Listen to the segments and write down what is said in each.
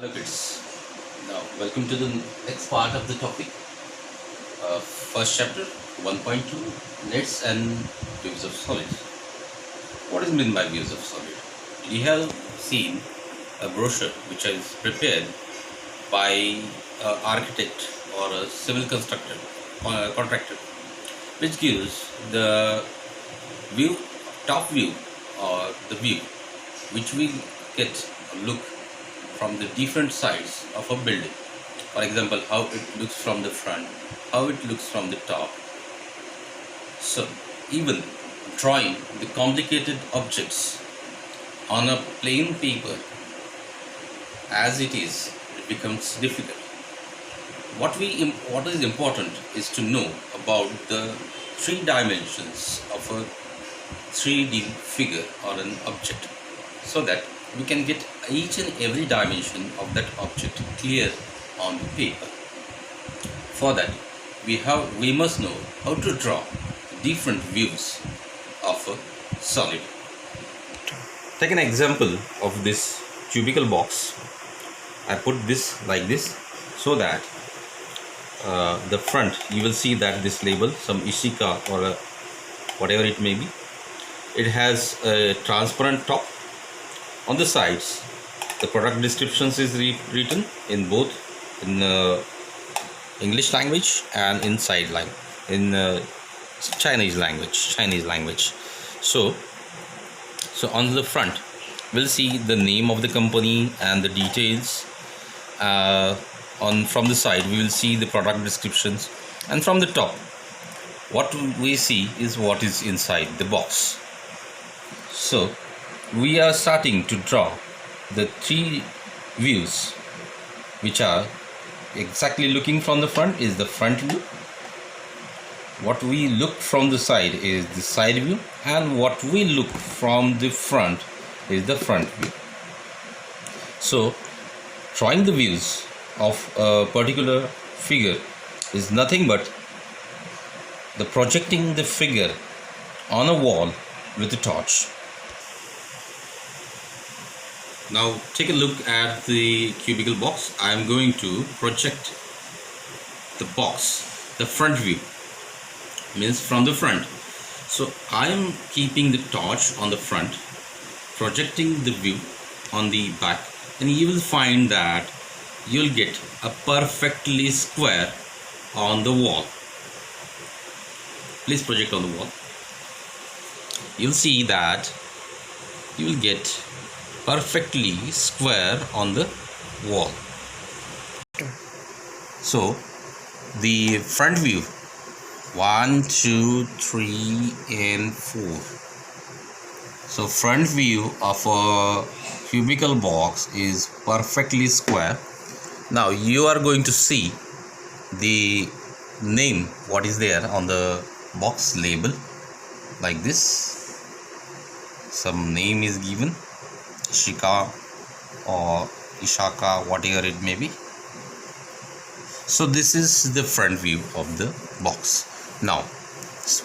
Hello kids. Now welcome to the next part of the topic. First chapter 1.2 nets and views of solid. What is meant by views of solid? We have seen a brochure which is prepared by an architect or a civil constructor or a contractor, which gives the view, top view or the view which we get a look from the different sides of a building. For example, how it looks from the front, how it looks from the top. So even drawing the complicated objects on a plain paper as it becomes difficult. What is important is to know about the three dimensions of a 3D figure or an object, so that we can get each and every dimension of that object clear on the paper. For that, we must know how to draw different views of a solid. Take an example of this cubical box. I put this like this so that the front, you will see that this label, some Ishika or whatever it may be, it has a transparent top. On the sides, the product descriptions is written in both in English language and in Chinese language. So on the front, we'll see the name of the company and the details. From the side, we will see the product descriptions, and from the top, what we see is what is inside the box. So we are starting to draw the three views, which are exactly looking from the front is the front view. What we look from the side is the side view, and what we look from the front is the front view. So drawing the views of a particular figure is nothing but the projecting the figure on a wall with a torch. Now take a look at the cubical box. I am going to project the box, the front view, means from the front. So I am keeping the torch on the front, projecting the view on the back, and you will find that you'll get a perfectly square on the wall. Please project on the wall. You'll see that you will get perfectly square on the wall. So the front view, 1, 2, 3 and 4. So front view of a cubical box is perfectly square. Now you are going to see the name, what is there on the box label, like this. Some name is given, Ishika or Ishaka, whatever it may be. So this is the front view of the box. Now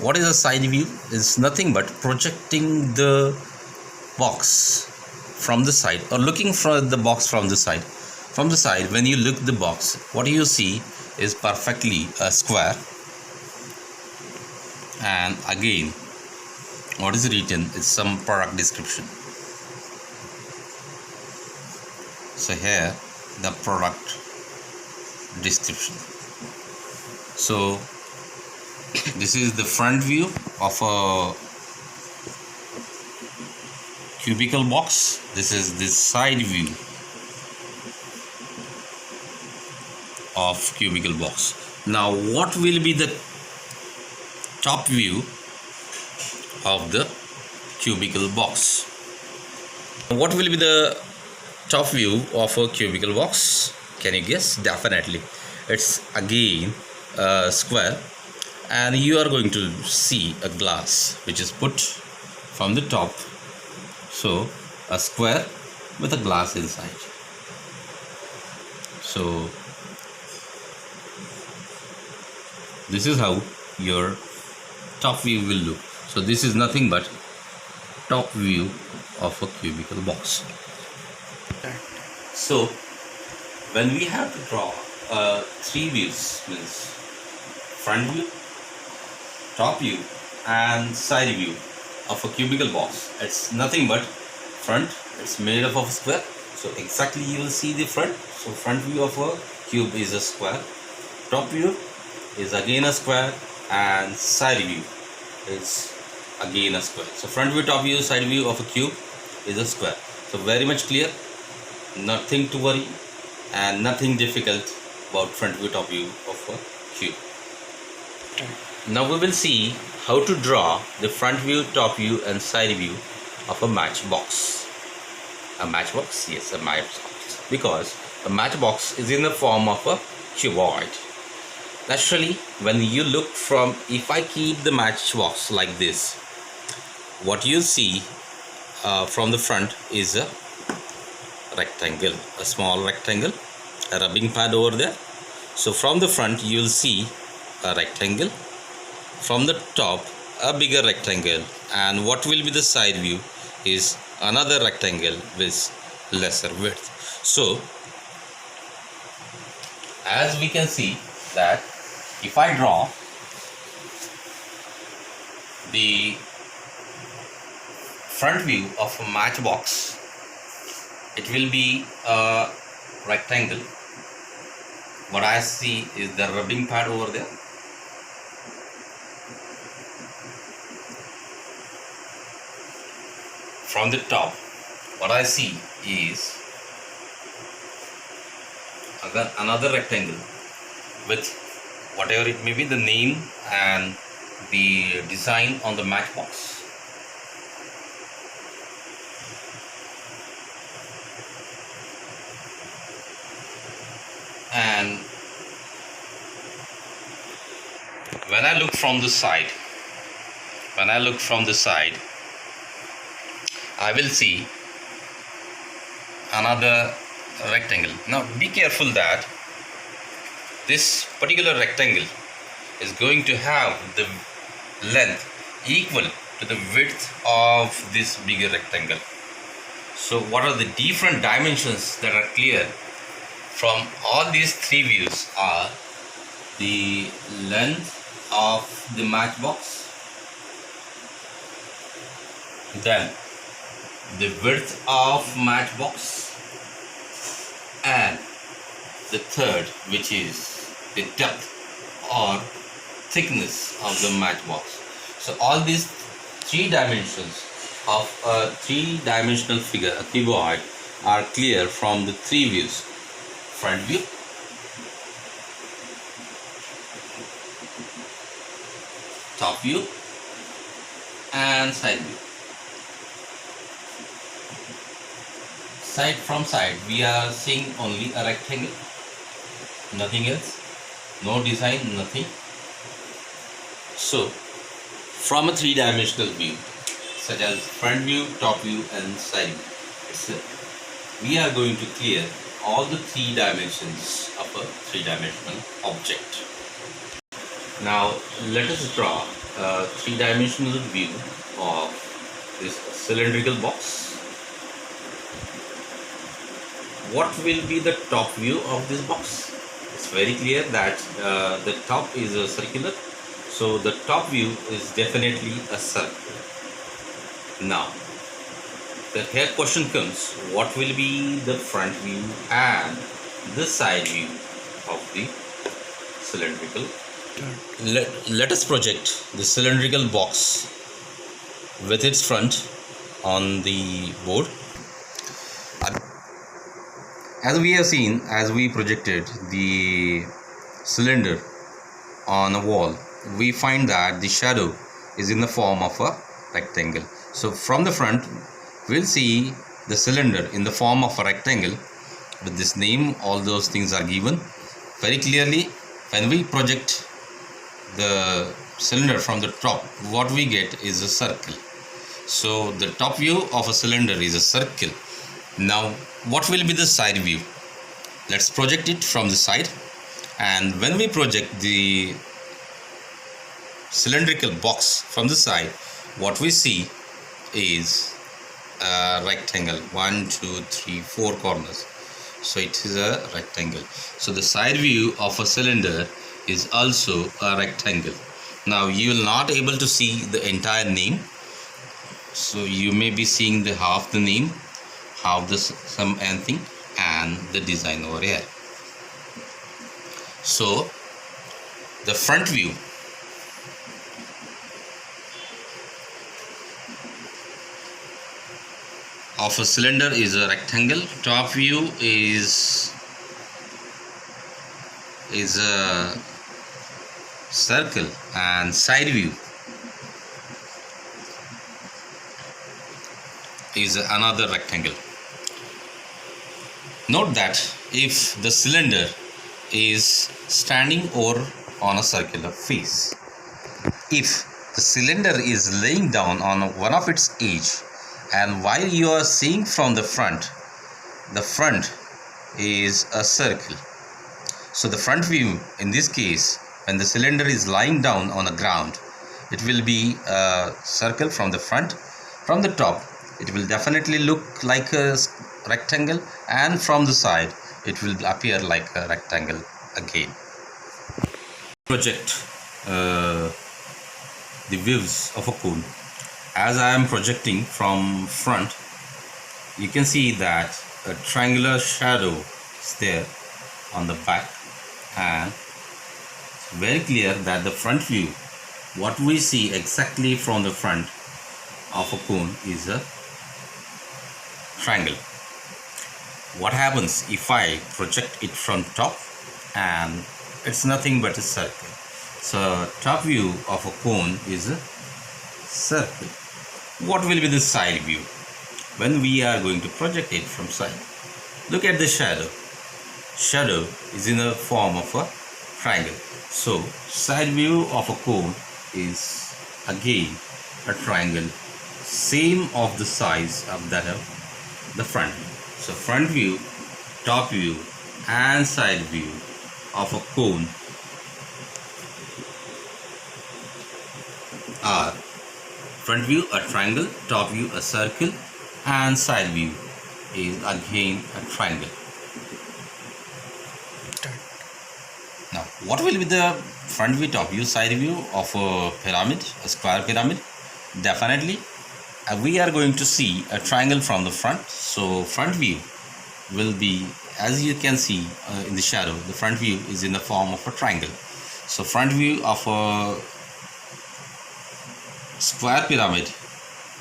what is a side view? Is nothing but projecting the box from the side, or looking for the box from the side. From the side, when you look the box, what you see is perfectly a square. And again, what is written is some product description. So here the product description. So this is the front view of a cubical box. This is the side view of cubical box. Now what will be the top view of the cubical box? What will be the top view of a cubical box? Can you guess? Definitely it's again a square, and you are going to see a glass which is put from the top. So a square with a glass inside. So this is how your top view will look. So this is nothing but top view of a cubical box. So when we have to draw three views, means front view, top view and side view of a cubical box, it's nothing but front. It's made up of a square, so exactly you will see the front. So front view of a cube is a square, top view is again a square, and side view is again a square. So front view, top view, side view of a cube is a square. So very much clear, nothing to worry and nothing difficult about front view, top view of a cube. Now we will see how to draw the front view, top view and side view of a matchbox. A matchbox? Yes, a matchbox. Because a matchbox is in the form of a cuboid. Naturally, when you look from, if I keep the matchbox like this, what you see from the front is a rectangle, a small rectangle, a rubbing pad over there. So from the front you will see a rectangle, from the top a bigger rectangle, and what will be the side view is another rectangle with lesser width. So as we can see that if I draw the front view of a matchbox, it will be a rectangle. What I see is the rubbing pad over there. From the top, what I see is another rectangle with whatever it may be, the name and the design on the matchbox. And when I look from the side, I will see another rectangle. Now be careful that this particular rectangle is going to have the length equal to the width of this bigger rectangle. So what are the different dimensions that are clear from all these three views are the length of the matchbox, then the width of matchbox, and the third, which is the depth or thickness of the matchbox. So all these three dimensions of a three-dimensional figure, a cuboid, are clear from the three views: front view, top view and side view. Side from side we are seeing only a rectangle, nothing else, no design, nothing. So from a three-dimensional view such as front view, top view and side view, we are going to clear all the three dimensions of a three-dimensional object. Now let us draw a three-dimensional view of this cylindrical box. What will be the top view of this box? It's very clear that the top is a circular, so the top view is definitely a circle. Now the here question comes, what will be the front view and the side view of the cylindrical? Let us project the cylindrical box with its front on the board. As we have seen, as we projected the cylinder on a wall, we find that the shadow is in the form of a rectangle. So from the front we'll see the cylinder in the form of a rectangle with this name. All those things are given very clearly. When we project the cylinder from the top, what we get is a circle. So the top view of a cylinder is a circle. Now what will be the side view? Let's project it from the side, and when we project the cylindrical box from the side, what we see is a rectangle, 1, 2, 3, 4 corners. So it is a rectangle. So the side view of a cylinder is also a rectangle. Now you will not able to see the entire name, so you may be seeing the half the name, half the some anything, and the design over here. So the front view of a cylinder is a rectangle, top view is a circle, and side view is another rectangle. Note that if the cylinder is standing over on a circular face, if the cylinder is laying down on one of its edge, and while you are seeing from the front is a circle. So the front view in this case, when the cylinder is lying down on the ground, it will be a circle from the front. From the top, it will definitely look like a rectangle, and from the side it will appear like a rectangle again. Project the views of a cone. As I am projecting from front, you can see that a triangular shadow is there on the back, and it's very clear that the front view, what we see exactly from the front of a cone, is a triangle. What happens if I project it from top, and it's nothing but a circle? So top view of a cone is a circle. What will be the side view when we are going to project it from side? Look at the shadow. Shadow is in the form of a triangle. So side view of a cone is again a triangle, same of the size of that of the front view. So front view, top view, and side view of a cone are: front view a triangle, top view a circle, and side view is again a triangle. Now what will be the front view, top view, side view of a pyramid, a square pyramid? Definitely we are going to see a triangle from the front. So front view will be, as you can see in the shadow, the front view is in the form of a triangle. So front view of a square pyramid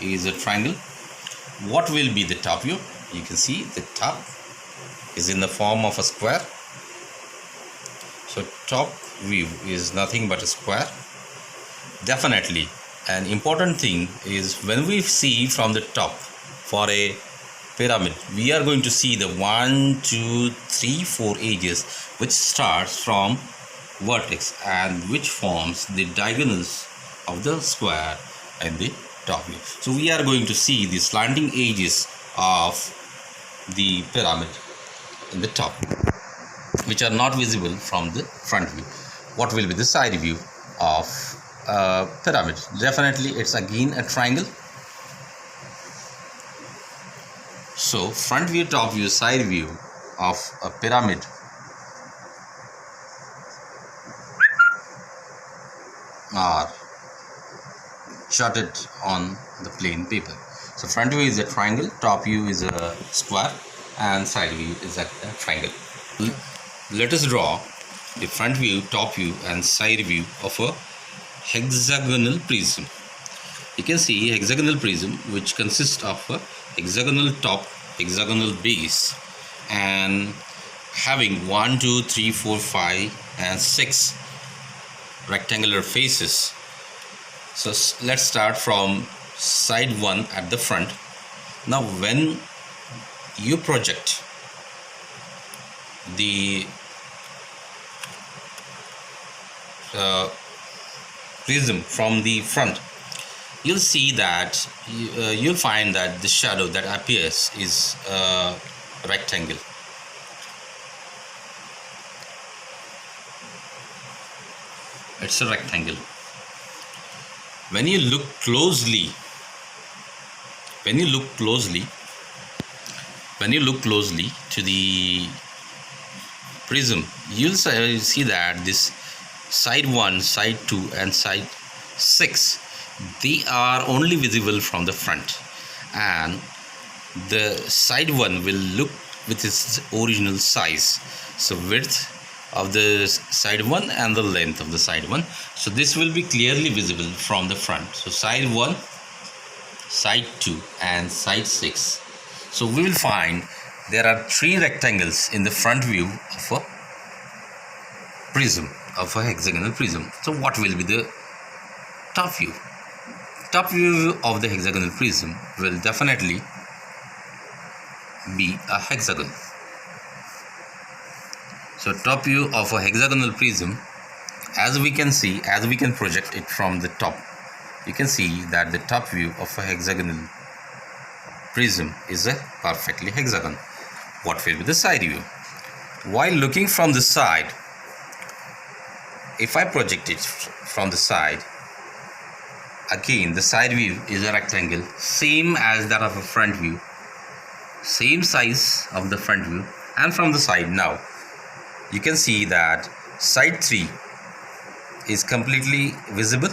is a triangle. What will be the top view? You can see the top is in the form of a square. So top view is nothing but a square. Definitely an important thing is, when we see from the top for a pyramid, we are going to see the 1, 2, 3, 4 edges which starts from vertex and which forms the diagonals of the square and the top view. So we are going to see the slanting edges of the pyramid in the top, which are not visible from the front view. What will be the side view of a pyramid? Definitely it's again a triangle. So front view, top view, side view of a pyramid are charted on the plain paper. So front view is a triangle, top view is a square, and side view is a triangle. Let us draw the front view, top view, and side view of a hexagonal prism. You can see hexagonal prism, which consists of a hexagonal top, hexagonal base, and having 1, 2, 3, 4, 5, and 6 rectangular faces. So let's start from side 1 at the front. Now when you project the prism from the front, you'll see that you'll find that the shadow that appears is a rectangle. It's a rectangle. When you look closely, when you look closely to the prism, you'll see that this side 1, side 2 and side 6, they are only visible from the front, and the side 1 will look with its original size, so width of the side 1 and the length of the side 1, so this will be clearly visible from the front. So side 1, side 2 and side 6. So we will find there are 3 rectangles in the front view of a prism, of a hexagonal prism. So what will be the top view? Top view of the hexagonal prism will definitely be a hexagon. So top view of a hexagonal prism, as we can see, as we can project it from the top, you can see that the top view of a hexagonal prism is a perfectly hexagon. What will be the side view? While looking from the side, if I project it from the side, again the side view is a rectangle, same as that of a front view, same size of the front view. And from the side, now you can see that side 3 is completely visible,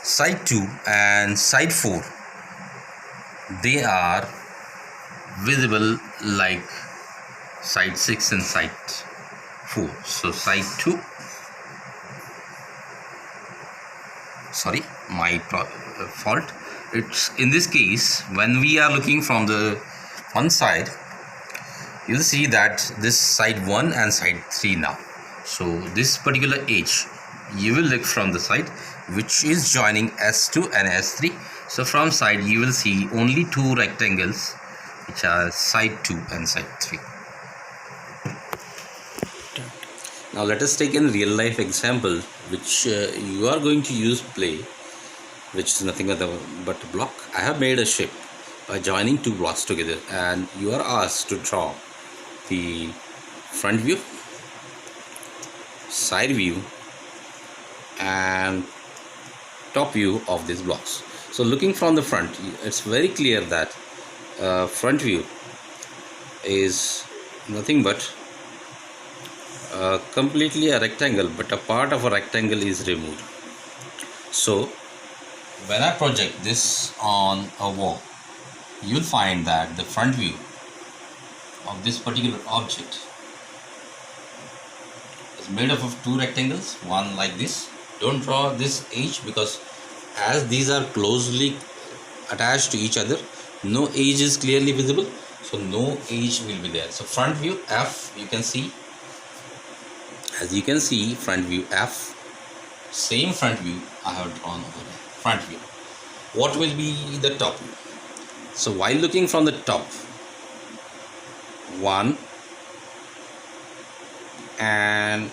side 2 and side 4, they are visible like side 6 and side 4. So side 2, sorry, my fault. It's in this case, when we are looking from the one side, you'll see that this side 1 and side 3 now. So this particular edge, you will look from the side which is joining S2 and S3. So from side you will see only 2 rectangles, which are side 2 and side 3. Now let us take a real life example which you are going to use play, which is nothing but a block. I have made a shape by joining 2 blocks together, and you are asked to draw the front view, side view and top view of these blocks. So looking from the front, it's very clear that front view is nothing but completely a rectangle, but a part of a rectangle is removed. So when I project this on a wall, you'll find that the front view of this particular object is made up of 2 rectangles, one like this. Don't draw this edge, because as these are closely attached to each other, no edge is clearly visible, so no edge will be there. So front view F, you can see, as you can see, front view F, same front view I have drawn over there. Front view. What will be the top view? So while looking from the top, 1 and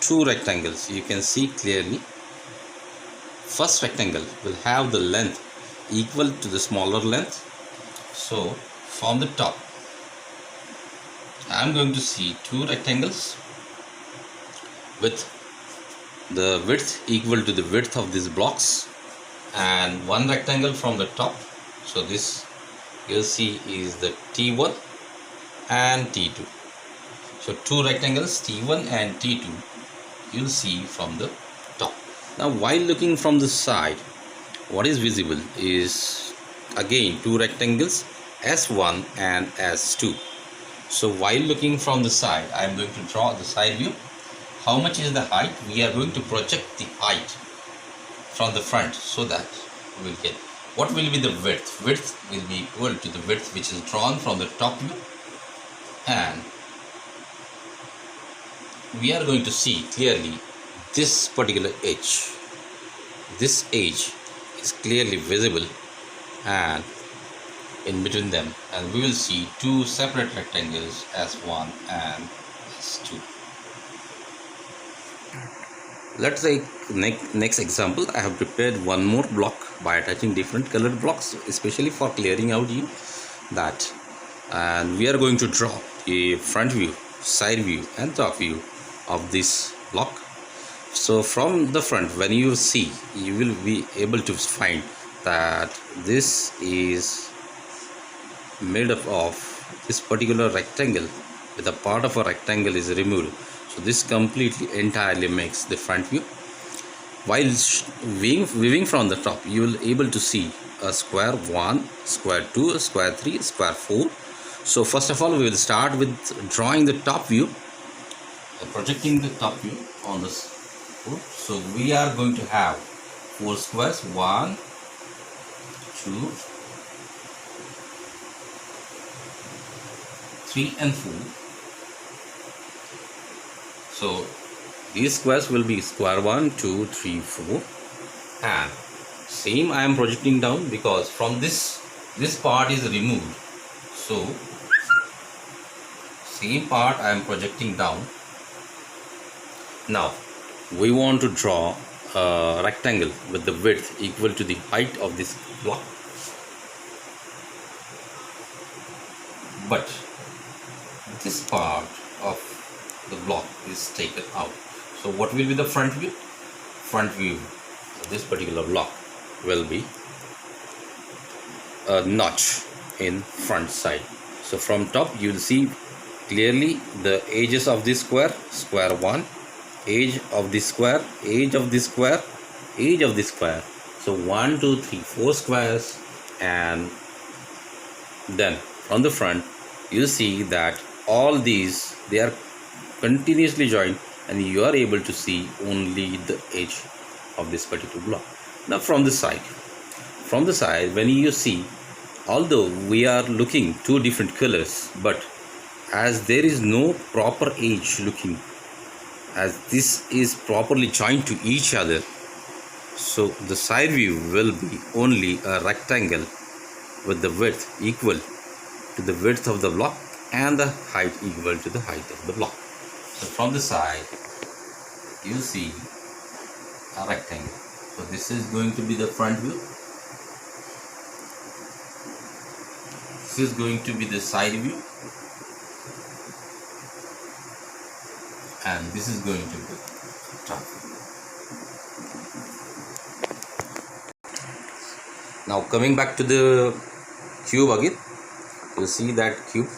2 rectangles, you can see clearly. First rectangle will have the length equal to the smaller length. So from the top, I am going to see 2 rectangles with the width equal to the width of these blocks, and 1 rectangle from the top. So this you'll see is the T1 and T2. So 2 rectangles, T1 and T2, you'll see from the top. Now while looking from the side, what is visible is again 2 rectangles, S1 and S2. So while looking from the side, I am going to draw the side view. How much is the height? We are going to project the height from the front, so that we will get what will be the width. Width will be equal to the width which is drawn from the top view, and we are going to see clearly this particular edge. This edge is clearly visible, and in between them, and we will see 2 separate rectangles, S1 and S2. Let's take next example. I have prepared one more block by attaching different colored blocks, especially for clearing out you that, and we are going to draw a front view, side view and top view of this block. So from the front, when you see, you will be able to find that this is made up of this particular rectangle, with a part of a rectangle is removed. So this completely entirely makes the front view. While viewing from the top, you will able to see a square 1, square 2, square 3, square 4. So first of all, we will start with drawing the top view, projecting the top view on this board. So we are going to have 4 squares, 1, 2, 3 and 4. So these squares will be square 1, 2, 3, 4, and same I am projecting down because from this part is removed. So same part I am projecting down. Now we want to draw a rectangle with the width equal to the height of this block, but this part of the block is taken out. So what will be the front view? Front view of this particular block will be a notch in front side. So from top you will see clearly the edges of this square, square 1, edge of this square, edge of this square, edge of this square. So 1, 2, 3, 4 squares, and then from the front you see that all these, they are continuously joined, and you are able to see only the edge of this particular block. Now from the side, when you see, although we are looking two different colors, but as there is no proper edge looking, as this is properly joined to each other, so the side view will be only a rectangle with the width equal to the width of the block and the height equal to the height of the block. So from the side you see a rectangle. So this is going to be the front view, this is going to be the side view, and this is going to be top view. Now coming back to the cube again, you see that cube,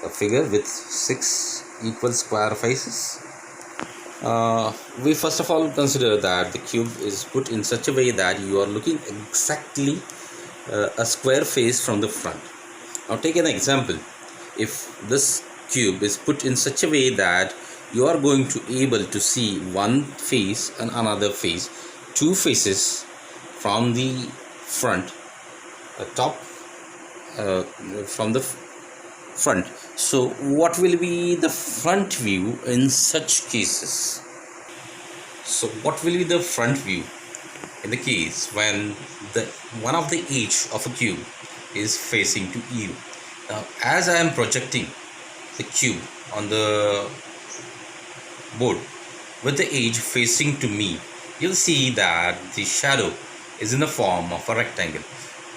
a figure with 6 equal square faces. We first of all consider that the cube is put in such a way that you are looking exactly a square face from the front. Now take an example. If this cube is put in such a way that you are going to able to see one face and another face, two faces from the front, top from the front. So what will be the front view in such cases? So what will be the front view in the case when the one of the edge of a cube is facing to you? Now as I am projecting the cube on the board with the edge facing to me, you'll see that the shadow is in the form of a rectangle,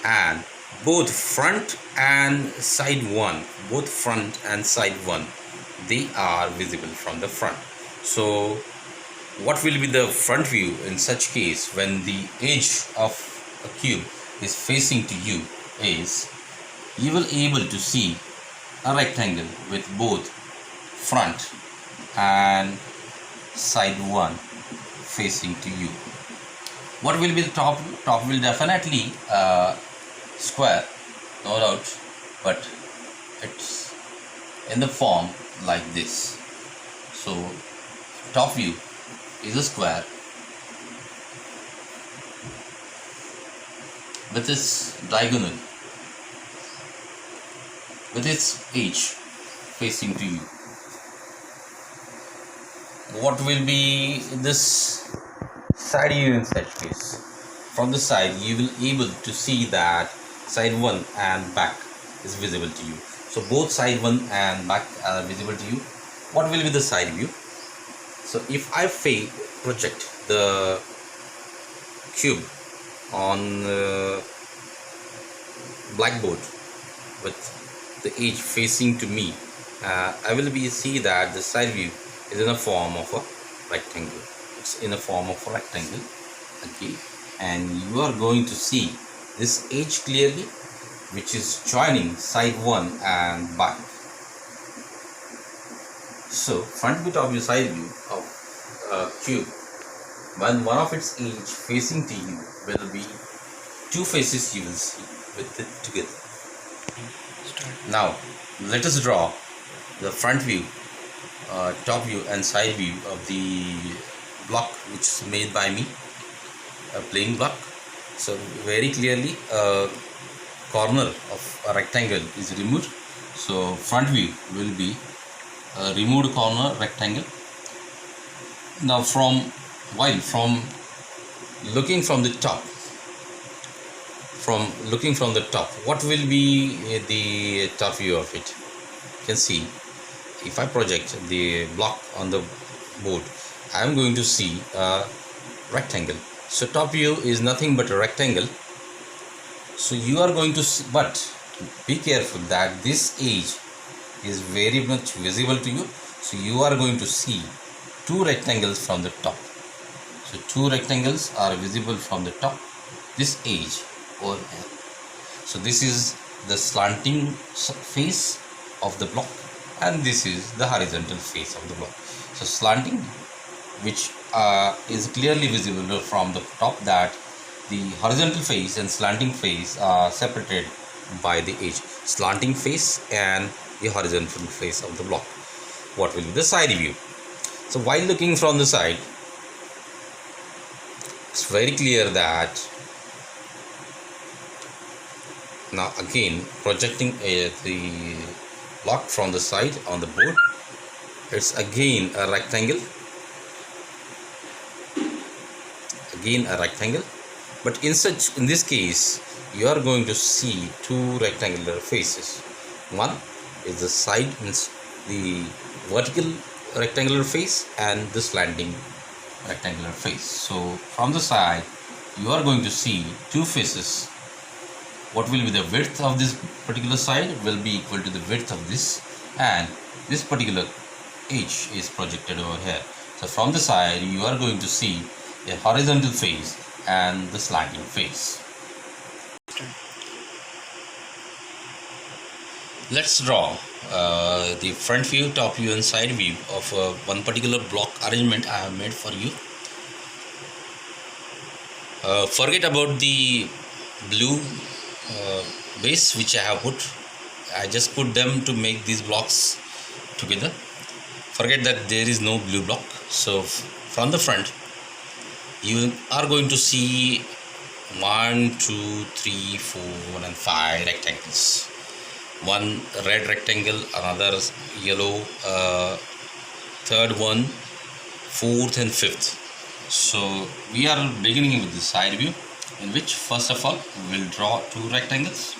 and both front and side one, they are visible from the front. So what will be the front view in such case when the edge of a cube is facing to you is, you will able to see a rectangle with both front and side one facing to you. What will be the top view? Top will definitely square, no doubt, but it's in the form like this. So top view is a square with its diagonal, with its edge facing to you. What will be this side view in such case? From the side you will able to see that side 1 and back is visible to you. So both side 1 and back are visible to you. What will be the side view? So if I project the cube on blackboard with the edge facing to me, I will see that the side view is in a form of a rectangle. It's in a form of a rectangle, okay, and you are going to see this edge clearly, which is joining side 1 and back. So front view, top view, side view of cube, when one of its edge facing to you will be two faces you will see with it together. Now let us draw the front view, top view and side view of the block which is made by me, a plain block. So very clearly a corner of a rectangle is removed. So front view will be a removed corner rectangle. Now from looking from the top, what will be the top view of it? You can see, if I project the block on the board, I am going to see a rectangle. So top view is nothing but a rectangle. So you are going to see, but be careful that this edge is very much visible to you. So you are going to see two rectangles from the top. So two rectangles are visible from the top, this edge over here. So this is the slanting face of the block, and this is the horizontal face of the block. So slanting, which is clearly visible from the top, that the horizontal face and slanting face are separated by the edge. Slanting face and the horizontal face of the block. What will be the side view? So while looking from the side, it's very clear that now again projecting the block from the side on the board, it's again a rectangle, but in this case you are going to see two rectangular faces. One is the side, means the vertical rectangular face, and the slanting rectangular face. So from the side you are going to see two faces. What will be the width of this particular side will be equal to the width of this, and this particular edge is projected over here. So from the side you are going to see a horizontal face and the slanting face. Let's draw the front view, top view and side view of one particular block arrangement I have made for you. Forget about the blue base which I have put. I just put them to make these blocks together. Forget that there is no blue block. So from the front you are going to see 1, 2, 3, 4 and 5 rectangles. One red rectangle, another yellow, third one, fourth and fifth. So we are beginning with the side view, in which first of all we will draw two rectangles,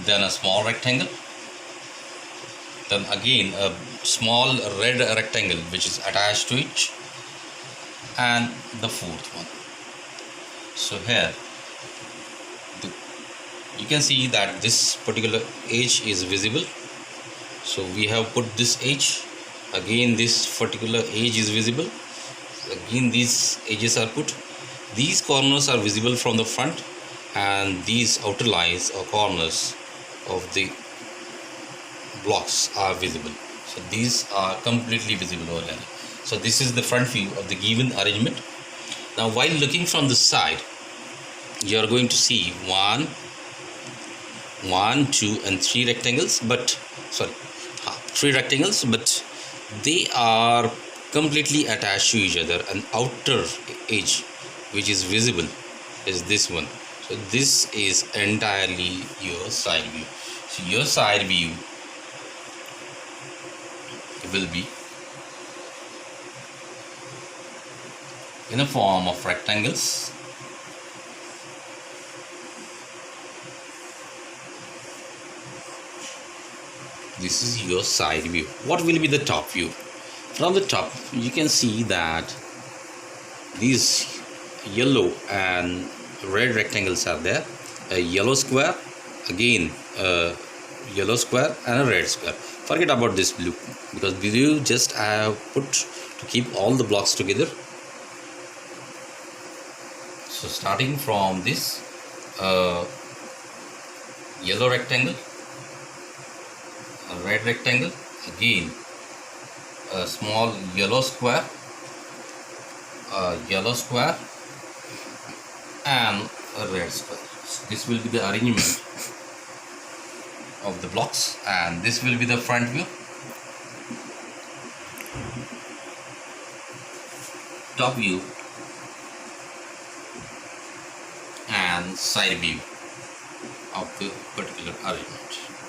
then a small rectangle, then again a small red rectangle which is attached to it, and the fourth one. So here you can see that this particular edge is visible. So we have put this edge, again this particular edge is visible, again these edges are put. These corners are visible from the front, and these outer lines or corners of the blocks are visible. So these are completely visible over here. So this is the front view of the given arrangement. Now while looking from the side, you are going to see 1, 2 and 3 rectangles, but three rectangles, but they are completely attached to each other. An outer edge which is visible is this one. So this is entirely your side view. So your side view will be in a form of rectangles. This is your side view. What will be the top view? From the top you can see that these yellow and red rectangles are there. A yellow square, again a yellow square and a red square. Forget about this blue, because blue just I have put to keep all the blocks together. So starting from this yellow rectangle, a red rectangle, again a small yellow square, a yellow square, and a red square. So this will be the arrangement of the blocks, and this will be the front view, top view, and side view of the particular arrangement.